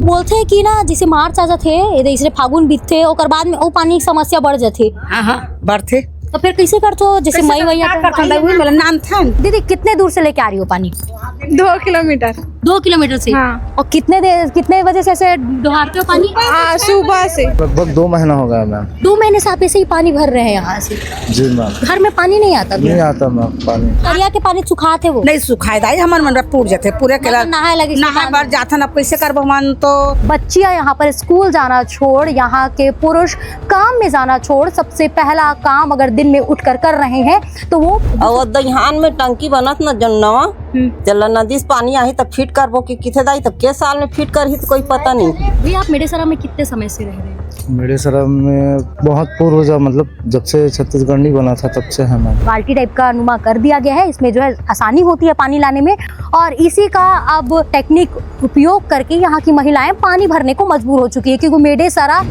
बोलते हैं कि ना जैसे मार्च आ जाते जैसे फागुन बीतते और बाद में वो पानी की समस्या बढ़ जाती। हाँ बढ़ते तो फिर कैसे करते हो जैसे मई वही नाम था। दीदी कितने दूर से लेके आ रही हो पानी? 2 किलोमीटर। 2 किलोमीटर से। हाँ। और कितने बजे से ऐसे डुहारते हो पानी? सुबह से लगभग 2 महीना हो गया मैम। 2 महीने से आप ऐसे ही पानी भर रहे हैं यहाँ से? जी मैम। घर में पानी नहीं आता? नहीं आता मैम पानी। दरिया के पानी सुखाते वो? नहीं सुखाए दाई हमारे मन पूर जाते पूरे केला नहाए लगे नहा बार जाता ना कैसे कर मन तो। बच्चियां यहाँ पर स्कूल जाना छोड़, यहाँ के पुरुष काम में जाना छोड़, सबसे पहला काम अगर दिन में उठकर कर रहे हैं तो वो और दहिहान में टंकी बनत न जनवा चल नदी से पानी आई तब फिट करबो कि किथे दाई तब के साल में फिट करही तो कोई पता नहीं। भैया आप मेडेसरा में कितने समय से रह रहे हैं? मेडेसरा में बहुत पूर्व जा मतलब जब से छत्तीसगढ़ नहीं बना था तब से है मैम। बाल्टी टाइप का नुमा कर दिया गया है, इसमें जो है आसानी होती है पानी लाने में और इसी का अब टेक्निक उपयोग करके यहाँ की महिलाएं पानी भरने को मजबूर हो चुकी है क्योंकि मेडेसरा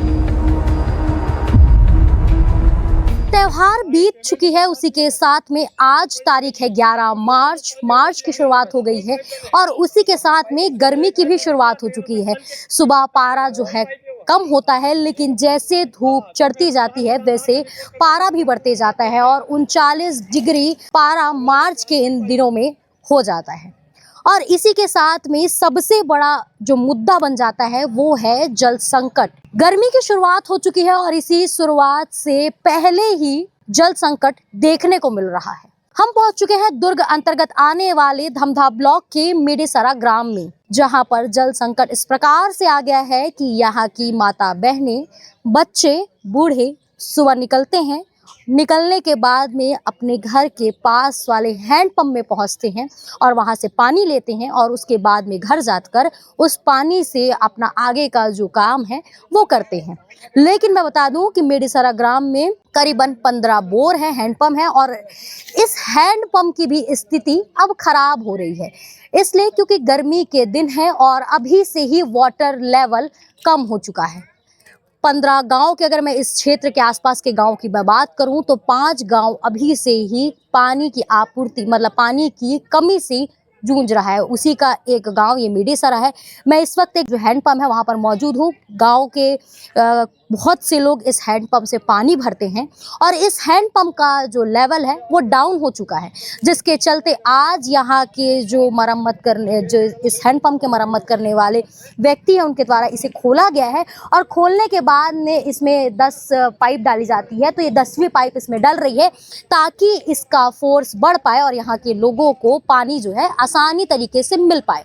त्योहार बीत चुकी है। उसी के साथ में आज तारीख है 11 मार्च। मार्च की शुरुआत हो गई है और उसी के साथ में गर्मी की भी शुरुआत हो चुकी है। सुबह पारा जो है कम होता है लेकिन जैसे धूप चढ़ती जाती है वैसे पारा भी बढ़ते जाता है और 39 डिग्री पारा मार्च के इन दिनों में हो जाता है। और इसी के साथ में सबसे बड़ा जो मुद्दा बन जाता है वो है जल संकट। गर्मी की शुरुआत हो चुकी है और इसी शुरुआत से पहले ही जल संकट देखने को मिल रहा है। हम पहुंच चुके हैं दुर्ग अंतर्गत आने वाले धमधा ब्लॉक के मेडेसरा ग्राम में, जहां पर जल संकट इस प्रकार से आ गया है कि यहाँ की माता बहनें, बच्चे, बूढ़े सुबह निकलते हैं, निकलने के बाद में अपने घर के पास वाले हैंडपंप में पहुंचते हैं और वहां से पानी लेते हैं और उसके बाद में घर जाकर उस पानी से अपना आगे का जो काम है वो करते हैं। लेकिन मैं बता दूं कि मेडेसरा ग्राम में करीबन 15 बोर है, हैंडपंप है और इस हैंडपंप की भी स्थिति अब खराब हो रही है, इसलिए क्योंकि गर्मी के दिन है और अभी से ही वाटर लेवल कम हो चुका है। 15 गांव के अगर मैं इस क्षेत्र के आसपास के गांव की मैं बात करूं तो 5 गांव अभी से ही पानी की आपूर्ति मतलब पानी की कमी से जूझ रहा है। उसी का एक गांव ये मेडेसरा है। मैं इस वक्त एक जो हैंडपंप है वहां पर मौजूद हूं। गांव के बहुत से लोग इस हैंडपंप से पानी भरते हैं और इस हैंडपंप का जो लेवल है वो डाउन हो चुका है, जिसके चलते आज यहाँ के जो इस हैंडपंप के मरम्मत करने वाले व्यक्ति हैं उनके द्वारा इसे खोला गया है और खोलने के बाद में इसमें 10 पाइप डाली जाती है। तो ये 10वीं पाइप इसमें डल रही है ताकि इसका फोर्स बढ़ पाए और यहाँ के लोगों को पानी जो है आसानी तरीके से मिल पाए।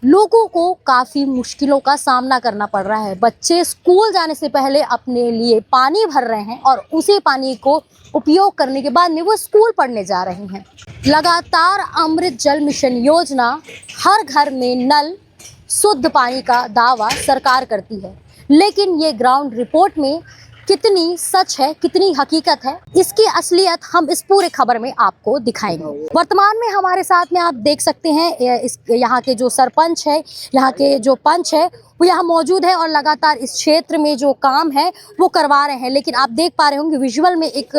लोगों को काफ़ी मुश्किलों का सामना करना पड़ रहा है। बच्चे स्कूल जाने से पहले अपने लिए पानी भर रहे हैं और उसी पानी को उपयोग करने के बाद में वो स्कूल पढ़ने जा रहे हैं। लगातार अमृत जल मिशन योजना हर घर में नल शुद्ध पानी का दावा सरकार करती है, लेकिन ये ग्राउंड रिपोर्ट में कितनी सच है, कितनी हकीकत है, इसकी असलियत हम इस पूरे खबर में आपको दिखाएंगे। वर्तमान में हमारे साथ में आप देख सकते हैं यहाँ के जो सरपंच है, यहाँ के जो पंच है वो यहाँ मौजूद है और लगातार इस क्षेत्र में जो काम है वो करवा रहे हैं। लेकिन आप देख पा रहे होंगे विजुअल में एक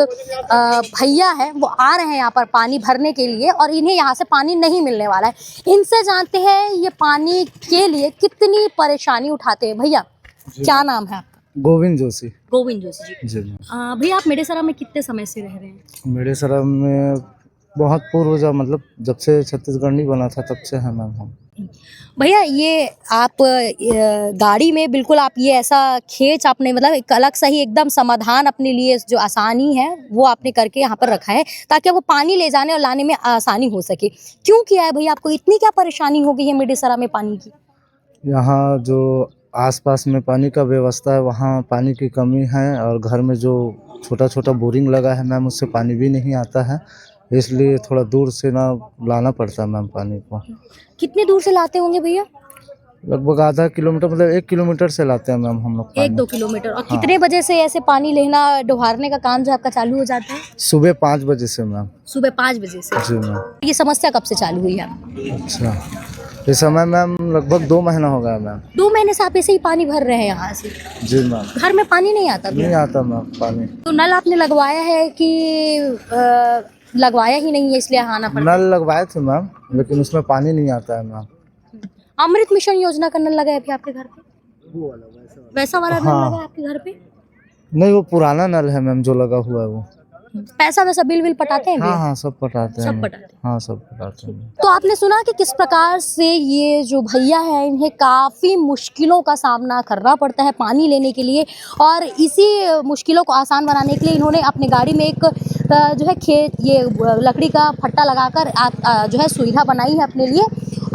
भैया है, वो आ रहे हैं यहाँ पर पानी भरने के लिए और इन्हें यहाँ से पानी नहीं मिलने वाला है। इनसे जानते हैं ये पानी के लिए कितनी परेशानी उठाते हैं। भैया क्या नाम है आपका? गोविंद जोशी। गोविंद जोशी जी। भैया आप मेडेसरा में कितने समय से रह रहे हैं? मेडेसरा में बहुत पूर्व जा मतलब जब से छत्तीसगढ़ नहीं बना था तब से है मैम हम। भैया ये आप गाड़ी में बिल्कुल आप ये ऐसा खेच आपने मतलब एक अलग सा ही एकदम समाधान अपने लिए जो आसानी है वो आपने करके यहाँ पर रखा है ताकि वो पानी ले जाने और लाने में आसानी हो सके। क्यों किया है भैया? आपको इतनी क्या परेशानी हो गई है मेडेसरा में पानी की? यहाँ जो आसपास में पानी का व्यवस्था है वहाँ पानी की कमी है और घर में जो छोटा छोटा बोरिंग लगा है मैम उससे पानी भी नहीं आता है, इसलिए थोड़ा दूर से ना लाना पड़ता है मैम पानी को। कितने दूर से लाते होंगे भैया? लगभग आधा किलोमीटर मतलब 1 किलोमीटर से लाते हैं मैम हम लोग। 1-2 किलोमीटर। और कितने बजे से ऐसे पानी लेना डुहारने का काम जो आपका चालू हो जाता है? सुबह 5 बजे से मैम। सुबह 5 बजे से? जी मैम। ये समस्या कब से चालू हुई है? अच्छा, इस समय मैम लगभग 2 महीना हो गया मैम। 2 महीने से आप ऐसे ही पानी भर रहे हैं यहाँ से? जी मैम। घर में पानी नहीं आता? नहीं आता मैम पानी। तो नल आपने लगवाया है कि लगवाया ही नहीं है इसलिए आना पड़ा? नल लगवाए थे मैम लेकिन उसमें पानी नहीं आता है मैम। अमृत मिशन योजना का नल लगा है अभी आपके घर पे? वैसा वाला नल हाँ। लगा है आपके घर पे? नहीं, वो पुराना नल है मैम जो लगा हुआ है वो। पैसा वैसा बिल विल पटाते हैं हाँ भैया? हाँ, सब पटाते हैं। सब पटाते हैं। हाँ, सब पटाते हैं। तो आपने सुना कि किस प्रकार से ये जो भैया है इन्हें काफ़ी मुश्किलों का सामना करना पड़ता है पानी लेने के लिए, और इसी मुश्किलों को आसान बनाने के लिए इन्होंने अपनी गाड़ी में एक जो है ये लकड़ी का फट्टा लगाकर जो है सुविधा बनाई है अपने लिए,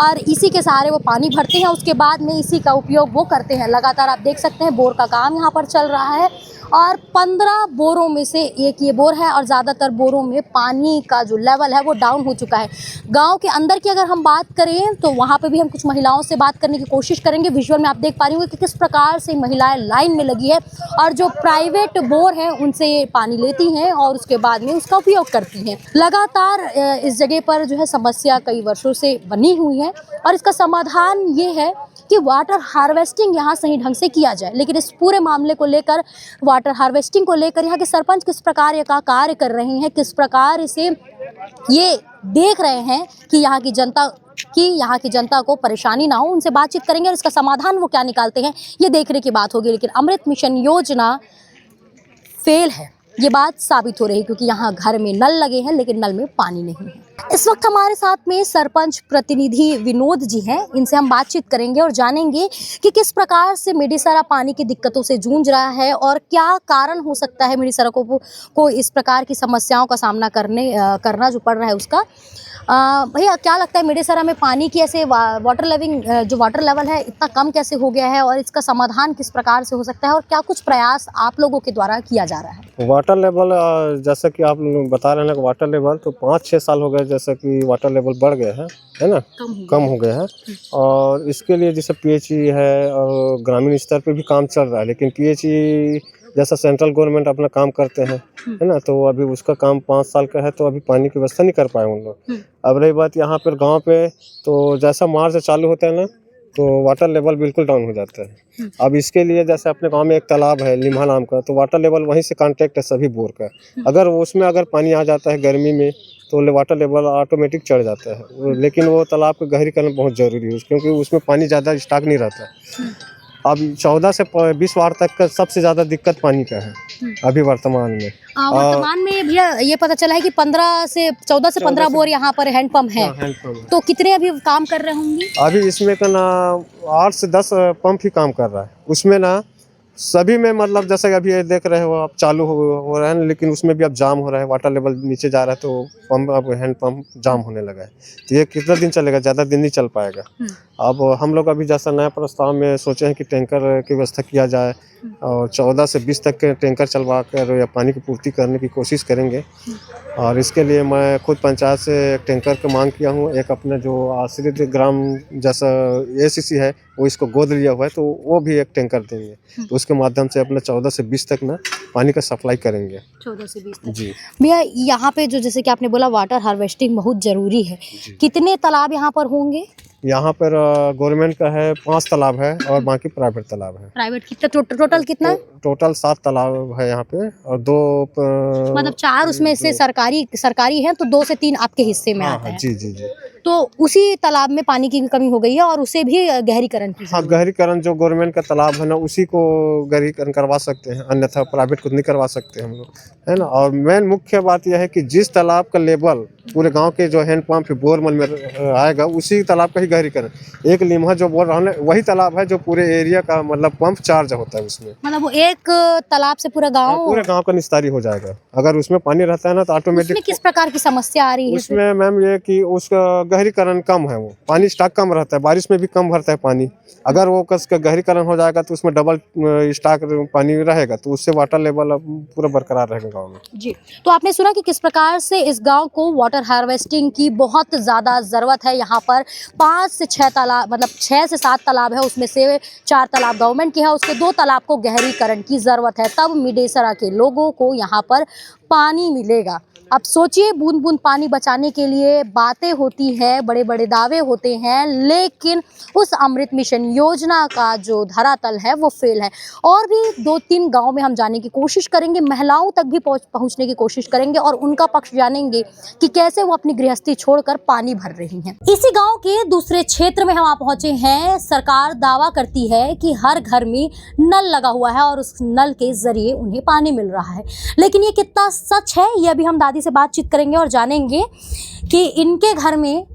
और इसी के सहारे वो पानी भरते हैं। उसके बाद में इसी का उपयोग वो करते हैं। लगातार आप देख सकते हैं बोर का काम यहाँ पर चल रहा है, और 15 बोरों में से एक ये बोर है, और ज़्यादातर बोरों में पानी का जो लेवल है वो डाउन हो चुका है। गांव के अंदर की अगर हम बात करें तो वहाँ पे भी हम कुछ महिलाओं से बात करने की कोशिश करेंगे। विजुअल में आप देख पा रही होंगे कि किस प्रकार से महिलाएं लाइन में लगी है, और जो प्राइवेट बोर हैं उनसे ये पानी लेती हैं और उसके बाद में उसका उपयोग करती हैं। लगातार इस जगह पर जो है समस्या कई वर्षों से बनी हुई है, और इसका समाधान ये है कि वाटर हार्वेस्टिंग यहाँ सही ढंग से किया जाए। लेकिन इस पूरे मामले को लेकर, वाटर हार्वेस्टिंग को लेकर यहाँ के सरपंच किस प्रकार का कार्य कर रहे हैं, किस प्रकार इसे ये देख रहे हैं कि यहाँ की जनता को परेशानी ना हो, उनसे बातचीत करेंगे और इसका समाधान वो क्या निकालते हैं ये देखने की बात होगी। लेकिन अमृत मिशन योजना फेल है, ये बात साबित हो रही है, क्योंकि यहाँ घर में नल लगे हैं लेकिन नल में पानी नहीं है। इस वक्त हमारे साथ में सरपंच प्रतिनिधि विनोद जी हैं, इनसे हम बातचीत करेंगे और जानेंगे कि किस प्रकार से मिडीसरा पानी की दिक्कतों से जूझ रहा है और क्या कारण हो सकता है मिडीसरा को इस प्रकार की समस्याओं का सामना करना जो पड़ रहा है उसका। भैया, क्या लगता है मिडीसरा में पानी की ऐसे वाटर लेवल है इतना कम कैसे हो गया है, और इसका समाधान किस प्रकार से हो सकता है, और क्या कुछ प्रयास आप लोगों के द्वारा किया जा रहा है? वाटर लेवल जैसा कि आप लोग बता रहे हैं कि वाटर लेवल तो 5-6 साल हो गए जैसा कि वाटर लेवल बढ़ गए हैं, है ना, कम हो गए हैं। और इसके लिए जैसे पीएचई है और ग्रामीण स्तर पे भी काम चल रहा है, लेकिन पीएचई जैसा सेंट्रल गवर्नमेंट अपना काम करते हैं, है ना, तो अभी उसका काम 5 साल का है, तो अभी पानी की व्यवस्था नहीं कर पाए उन लोग। अब रही बात यहाँ पर गाँव पे, तो जैसा मार्च चालू होता है ना, तो वाटर लेवल बिल्कुल डाउन हो जाता है। अब इसके लिए जैसे अपने गांव में एक तालाब है लिम्हा नाम का, तो वाटर लेवल वहीं से कांटेक्ट है सभी बोर का। अगर उसमें अगर पानी आ जाता है गर्मी में तो वाटर लेवल ऑटोमेटिक चढ़ जाता है, लेकिन वो तालाब का गहरीकरण बहुत ज़रूरी है क्योंकि उसमें पानी ज़्यादा स्टॉक नहीं रहता। अब 14 से 20 वार तक का सबसे ज़्यादा दिक्कत पानी का है अभी वर्तमान में। वर्तमान में भैया ये पता चला है कि 14 से 15 बोर यहाँ पर हैंडपंप है, तो कितने अभी काम कर रहे होंगे? अभी इसमें का ना 8 से 10 पंप ही काम कर रहा है। उसमें ना सभी में मतलब जैसे कि अभी ये देख रहे हो आप चालू हो रहा है, लेकिन उसमें भी अब जाम हो रहा है, वाटर लेवल नीचे जा रहा है, तो पंप अब हैंड पंप जाम होने लगा है। तो ये कितना दिन चलेगा? ज़्यादा दिन नहीं चल पाएगा। अब हम लोग अभी जैसा नया प्रस्ताव में सोचे हैं कि टैंकर की व्यवस्था किया जाए और 14 से 20 तक के टैंकर चलवा कर या पानी की पूर्ति करने की कोशिश करेंगे। और इसके लिए मैं खुद पंचायत से एक टैंकर की मांग किया हूँ। एक अपना जो आश्रित ग्राम जैसा एसीसी है वो इसको गोद लिया हुआ है, तो वो भी एक टैंकर देंगे, तो उसके माध्यम से अपना 14 से 20 तक ना पानी का सप्लाई करेंगे। 14 से 20 तक। जी भैया, यहाँ पे जो जैसे कि आपने बोला वाटर हार्वेस्टिंग बहुत ज़रूरी है, कितने तालाब यहाँ पर होंगे? यहाँ पर गवर्नमेंट का है 5 तालाब है और बाकी प्राइवेट तालाब है। प्राइवेट कितना टोटल कितना? टोटल 7 तालाब है यहाँ पे, और 2 मतलब 4 उसमें से सरकारी हैं, तो 2 से 3 आपके हिस्से में आता है। जी जी जी। तो उसी तालाब में पानी की कमी हो गई है और उसे भी गहरीकरण की हाँ, गहरीकरण जो गवर्नमेंट का तालाब है ना उसी को गहरीकरण करवा सकते हैं, अन्यथा प्राइवेट को नहीं करवा सकते हम लोग, है ना। और मेन मुख्य बात यह है कि जिस तालाब का लेवल पूरे गांव के जो हैंड पंप बोरमल में आएगा उसी तालाब का ही गहरीकरण। एक लिम्हा जो बोल रहा हूँ वही तालाब है जो पूरे एरिया का मतलब पंप चार्ज होता है उसमें, मतलब वो एक तालाब से पूरे गांव का निस्तारी हो जाएगा। अगर उसमें पानी रहता है ना तो ऑटोमेटिक। किस प्रकार की समस्या आ रही है उसमें मैम ये कि उसका गहरीकरण कम है, वो पानी स्टॉक कम रहता है, बारिश में भी कम भरता है पानी। अगर वो उसका गहरीकरण हो जाएगा तो उसमें डबल स्टॉक पानी रहेगा, तो उससे वाटर लेवल पूरा बरकरार रहेगा गाँव में। जी, तो आपने सुना कि किस प्रकार से इस गांव को वाटर हार्वेस्टिंग की बहुत ज़्यादा ज़रूरत है। यहाँ पर 5 से 6 तालाब, मतलब 6 से 7 तालाब है, उसमें से 4 तालाब गवर्नमेंट के है, उसके 2 तालाब को गहरीकरण की ज़रूरत है, तब मिडेसरा के लोगों को यहाँ पर पानी मिलेगा। अब सोचिए, बूंद बूंद पानी बचाने के लिए बातें होती हैं, बड़े बड़े दावे होते हैं, लेकिन उस अमृत मिशन योजना का जो धरातल है वो फेल है। और भी 2-3 गांव में हम जाने की कोशिश करेंगे, महिलाओं तक भी पहुंचने की कोशिश करेंगे और उनका पक्ष जानेंगे कि कैसे वो अपनी गृहस्थी छोड़कर पानी भर रही हैं। इसी गांव के दूसरे क्षेत्र में हम आ पहुंचे हैं। सरकार दावा करती है कि हर घर में नल लगा हुआ है और उस नल के जरिए उन्हें पानी मिल रहा है, लेकिन ये कितना सच है ये अभी हम दादी से बातचीत करेंगे और जानेंगे कि इनके घर में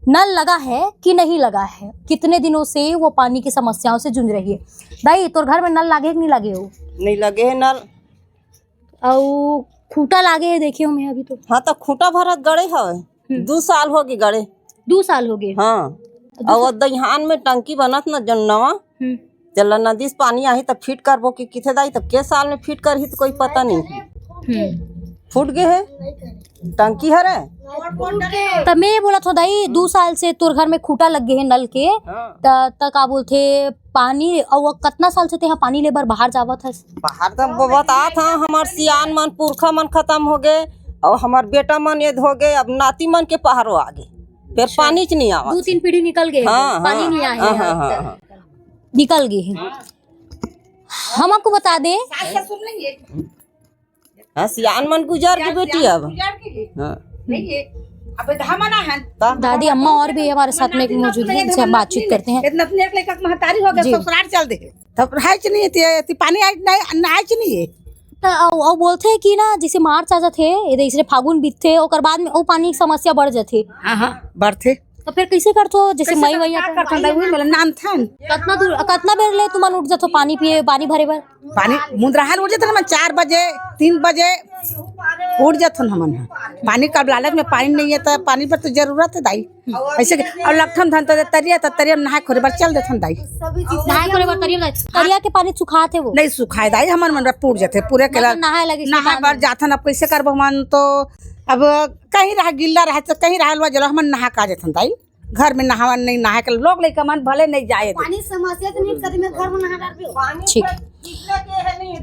नल लगा है कि नहीं लगा है, कितने दिनों से वो पानी की समस्याओं से जूझ रही है। दाई, तोर घर में नल लागे कि नहीं लागे हो? नहीं लगे है नल और खूटा लागे है, देखे हो मैं अभी तो। हाँ तो खूटा भरत गड़े है 2 साल हो गए गड़े। 2 साल हो गए। हाँ और दहिहान में टंकी बनत न जन नवा चल नदी से पानी आई तब फिट करबो कि किथे दाई तब के साल में फिट करही तो कोई पता नहीं। फूट गए है टंकी हरे। तब मैं ये बोला था दाई, 2 साल से तोर घर में खूटा लग गए हैं नल के। तक का बोलते पानी, और कितना साल से ते पानी लेबर बाहर जावा था? बाहर तो बता था हमार सियान मन पुरखा मन खत्म हो गए और हमार बेटा मन ये हो गए, अब नाती मन के पहाड़ों आ गए, फिर पानी च नहीं आवा। 2-3 पीढ़ी निकल गए, पानी नहीं आया है, निकल गए हैं। हम आपको बता दें, हाँ सियान मन गुजर की बेटी अब हाँ। दादी अम्मा और भी हमारे साथ में मौजूद है, इनसे हम बातचीत करते हैं। इतना अपने एक लेकर महतारी हो गए, ससुराल चल दे तब है च नहीं ती पानी आई नहीं है। और बोलते हैं कि ना जैसे मार्च आ जाते ये इसलिए फागुन बीतते और बाद में वो पानी की समस्या बढ़ जाती। हाँ बढ़ते तो फिर कैसे करते हो? जैसे मई वही नाम था कितना दूर, कितना बेर ले तुम उठ जाते पानी पिए, पानी भरे बर? पानी मुंदराहल उठ जाते हम 4 बजे 3 बजे उठ जाते हमन। पानी का लालच में पानी नहीं है तो पानी पर तो जरूरत है दाई। ऐसे और लखन धन तो तरिया नहा खोरे बार चल देथन दाई। नहाए करे बर तरिया के पानी सुखाते वो नहीं सुखाए दाई, हमन मन पूर जाते पूरे केला नहाए लगे नहा बार जाथन। अब कैसे कर मन तो अब कहीं रहा गिल्ला रहा तो कहीं रहा जलो हमन नहा का जाथन दाई। घर में नहावन नहीं नहा के लोग लेकर मन भले नहीं जाए पानी समस्या तो नहीं कभी मैं घर में नहा डाल रही। ठीक।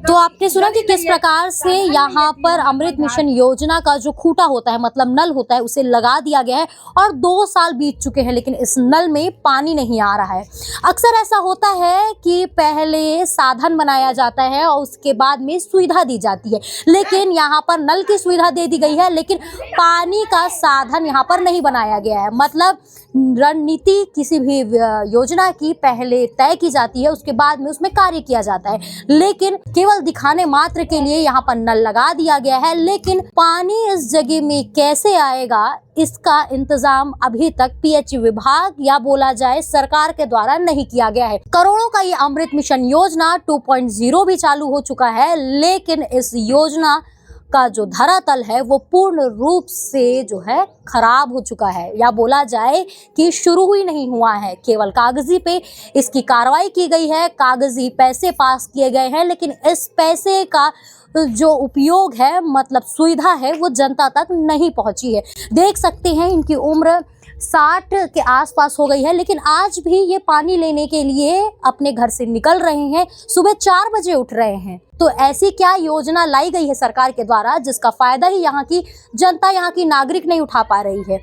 तो आपने सुना कि किस प्रकार से यहाँ पर अमृत मिशन योजना का जो खूटा होता है, मतलब नल होता है, उसे लगा दिया गया है और 2 साल बीत चुके हैं लेकिन इस नल में पानी नहीं आ रहा है। अक्सर ऐसा होता है कि पहले साधन बनाया जाता है और उसके बाद में सुविधा दी जाती है, लेकिन यहाँ पर नल की सुविधा दे दी गई है लेकिन पानी का साधन यहाँ पर नहीं बनाया गया है। मतलब रणनीति किसी भी योजना की पहले तय की जाती है, उसके बाद में उसमें कार्य किया जाता है, लेकिन केवल दिखाने मात्र के लिए यहाँ पर नल लगा दिया गया है, लेकिन पानी इस जगह में कैसे आएगा इसका इंतजाम अभी तक पीएचई विभाग या बोला जाए सरकार के द्वारा नहीं किया गया है। करोड़ों का ये अमृत मिशन योजना 2.0 भी चालू हो चुका है, लेकिन इस योजना का जो धरातल है वो पूर्ण रूप से जो है खराब हो चुका है, या बोला जाए कि शुरू ही नहीं हुआ है। केवल कागजी पे इसकी कार्रवाई की गई है, कागजी पैसे पास किए गए हैं, लेकिन इस पैसे का जो उपयोग है, मतलब सुविधा है, वो जनता तक नहीं पहुंची है। देख सकते हैं इनकी उम्र 60 के आसपास हो गई है, लेकिन आज भी ये पानी लेने के लिए अपने घर से निकल रहे हैं, सुबह 4 बजे उठ रहे हैं। तो ऐसी क्या योजना लाई गई है सरकार के द्वारा जिसका फायदा ही यहाँ की जनता, यहाँ की नागरिक नहीं उठा पा रही है?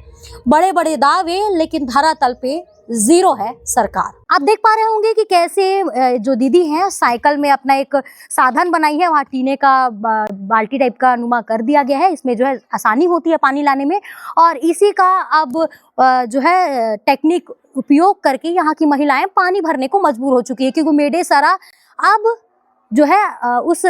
बड़े बड़े दावे, लेकिन धरातल पे जीरो है सरकार। आप देख पा रहे होंगे कि कैसे जो दीदी हैं साइकिल में अपना एक साधन बनाई है, वहाँ टीने का बाल्टी टाइप का नुमा कर दिया गया है, इसमें जो है आसानी होती है पानी लाने में, और इसी का अब जो है टेक्निक उपयोग करके यहाँ की महिलाएं पानी भरने को मजबूर हो चुकी है, क्योंकि मेडेसरा अब जो है उस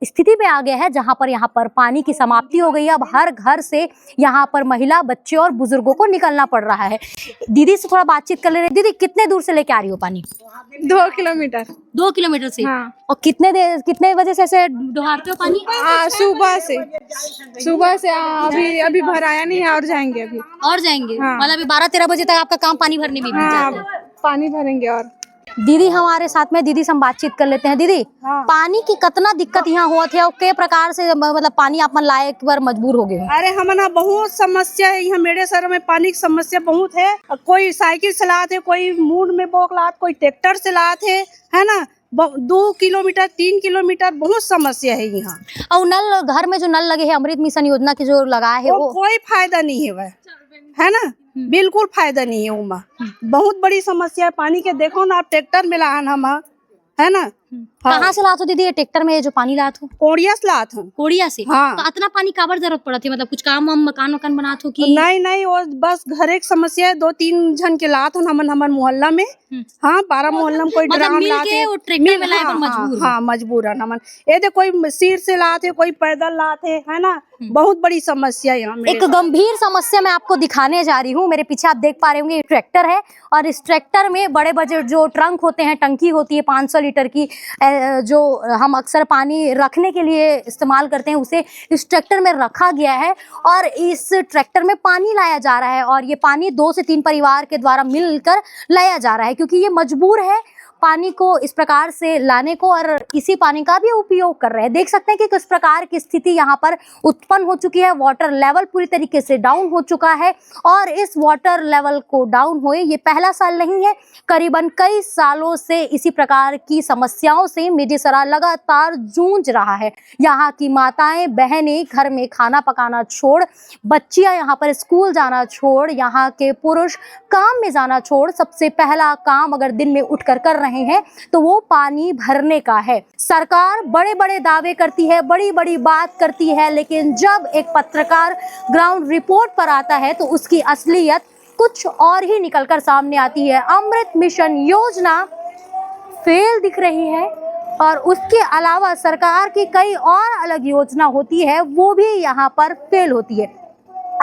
स्थिति में आ गया है जहां पर यहाँ पर पानी की समाप्ति हो गई है। अब हर घर से यहाँ पर महिला, बच्चे और बुजुर्गों को निकलना पड़ रहा है। दीदी से थोड़ा बातचीत कर ले रहे। दीदी, कितने दूर से लेके आ रही हो पानी? 2 किलोमीटर। 2 किलोमीटर से? हाँ। और कितने बजे से ऐसे डुहारते हो पानी? सुबह से अभी भराया नहीं है और जाएंगे अभी। और जाएंगे? हाँ। मतलब अभी 12-13 बजे तक आपका काम पानी भरने में बीत जाता है। पानी भरेंगे। और दीदी हमारे साथ में, दीदी से हम बातचीत कर लेते हैं। दीदी, पानी की कितना दिक्कत यहाँ हुआ थे और के प्रकार से मतलब पानी आप लाए बार मजबूर हो गए? अरे हमारा बहुत समस्या है यहाँ, मेरे शहर में पानी की समस्या बहुत है। कोई साइकिल से लाते, कोई मूड में बोक लात, कोई ट्रैक्टर से लाते है ना। 2 किलोमीटर 3 किलोमीटर बहुत समस्या है यहाँ। और नल घर में जो नल लगे हैं अमृत मिशन योजना के जो लगाए है वो कोई फायदा नहीं है वह, है ना, बिल्कुल फायदा नहीं है उमा। बहुत बड़ी समस्या है पानी के। देखो ना आप ट्रैक्टर में लाहन हम, है ना। कहाँ से लात हो दीदी ये ट्रैक्टर में जो पानी लात हो? कोड़िया से लात हूँ। कोड़िया से? हाँ। तो इतना पानी काबर जरूरत पड़त है? मतलब कुछ काम वाम मकान वकान बनात हो कि नहीं वो बस घर एक समस्या है। 2-3 जन के लात हन हमन मोहल्ला में। हाँ 12 मोहल्ला में कोई मतलब ड्राम मिल लात के है। वो ट्रैक्टर में लाए पर मजबूर हाँ मजबूर है हमन। ये दे कोई सिर से लात है, कोई पैदल लात है ना। बहुत बड़ी समस्या है यहाँ। एक गंभीर समस्या मैं आपको दिखाने जा रही हूँ। मेरे पीछे आप देख पा रहे होंगे ट्रैक्टर है और इस ट्रैक्टर में बड़े बड़े जो ट्रंक होते हैं, टंकी होती है 500 लीटर की, जो हम अक्सर पानी रखने के लिए इस्तेमाल करते हैं, उसे इस ट्रैक्टर में रखा गया है और इस ट्रैक्टर में पानी लाया जा रहा है और ये पानी 2 से 3 परिवार के द्वारा मिलकर लाया जा रहा है क्योंकि ये मजबूर है पानी को इस प्रकार से लाने को और इसी पानी का भी उपयोग कर रहे हैं। देख सकते हैं कि किस प्रकार की स्थिति यहाँ पर उत्पन्न हो चुकी है। वाटर लेवल पूरी तरीके से डाउन हो चुका है और इस वाटर लेवल को डाउन हुए ये पहला साल नहीं है, करीबन कई सालों से इसी प्रकार की समस्याओं से मेडेसरा लगातार जूझ रहा है। यहाँ की माताएं बहनें घर में खाना पकाना छोड़, बच्चियां यहाँ पर स्कूल जाना छोड़, यहाँ के पुरुष काम में जाना छोड़, सबसे पहला काम अगर दिन में उठकर कर रहे हैं तो वो पानी भरने का है। सरकार बड़े बड़े दावे करती है, बड़ी बड़ी बात करती है, लेकिन जब एक पत्रकार ग्राउंड रिपोर्ट पर आता है तो उसकी असलियत कुछ और ही निकलकर सामने आती है। अमृत मिशन योजना फेल दिख रही है और उसके अलावा सरकार की कई और अलग योजना होती है वो भी यहाँ पर फेल होती है।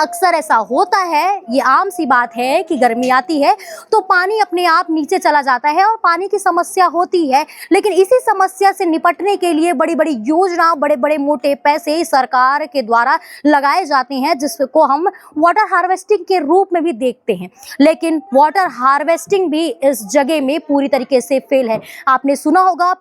अक्सर ऐसा होता है, ये आम सी बात है कि गर्मी आती है तो पानी अपने आप नीचे चला जाता है और पानी की समस्या होती है, लेकिन इसी समस्या से निपटने के लिए बड़ी बड़ी योजना, बड़े बड़े मोटे पैसे सरकार के द्वारा लगाए जाते हैं जिसको हम वाटर हार्वेस्टिंग के रूप में भी देखते हैं। लेकिन वाटर हार्वेस्टिंग भी इस जगह में पूरी तरीके से फेल है। आपने सुना होगा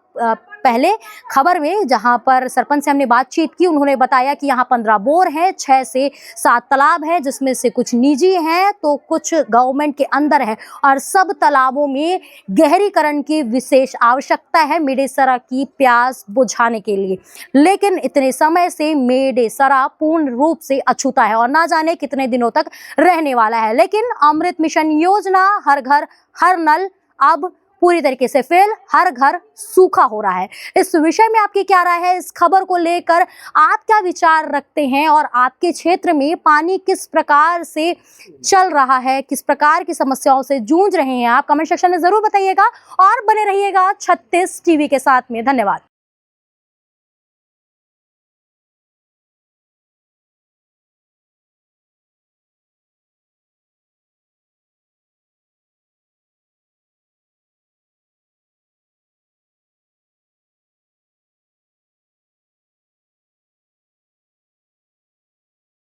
पहले खबर में जहां पर सरपंच से हमने बातचीत की, उन्होंने बताया कि यहाँ 15 बोर हैं, 6 से 7 तालाब हैं जिसमें से कुछ निजी हैं तो कुछ गवर्नमेंट के अंदर है और सब तालाबों में गहरीकरण की विशेष आवश्यकता है मेडेसरा की प्यास बुझाने के लिए। लेकिन इतने समय से मेडेसरा पूर्ण रूप से अछूता है और ना जाने कितने दिनों तक रहने वाला है। लेकिन अमृत मिशन योजना हर घर हर नल अब पूरी तरीके से फेल, हर घर सूखा हो रहा है। इस विषय में आपकी क्या राय है? इस खबर को लेकर आप क्या विचार रखते हैं और आपके क्षेत्र में पानी किस प्रकार से चल रहा है, किस प्रकार की समस्याओं से जूझ रहे हैं आप? कमेंट सेक्शन में जरूर बताइएगा और बने रहिएगा 36 टीवी के साथ में। धन्यवाद।